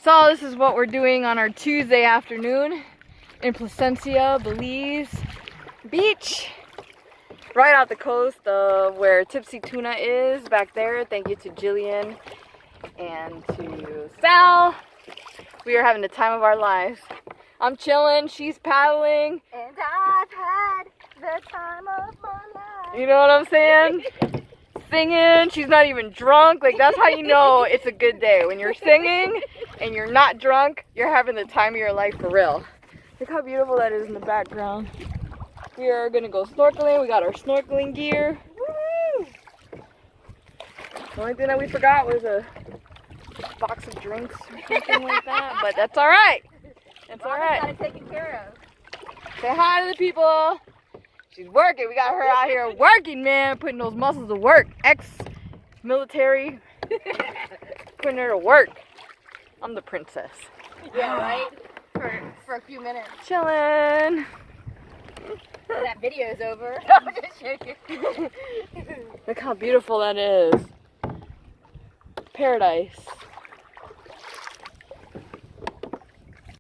So this is what we're doing on our Tuesday afternoon in Placencia, Belize Beach. Right off the coast of where Tipsy Tuna is back there. Thank you to Jillian and to Sal. We are having the time of our lives. I'm chilling, she's paddling. And I've had the time of my life. You know what I'm saying? Singing, she's not even drunk. Like, that's how you know it's a good day. When you're singing and you're not drunk, you're having the time of your life for real. Look how beautiful that is in the background. We are gonna go snorkeling. We got our snorkeling gear. Woo! The only thing that we forgot was a box of drinks or something like that, but that's all right. That's all right. Got it taken care of. Say hi to the people. She's working. We got her out here working, man. Putting those muscles to work. Ex-military. Putting her to work. I'm the princess. Yeah, right? For a few minutes. Chillin'. That video's over. I'm just joking. Look how beautiful that is. Paradise.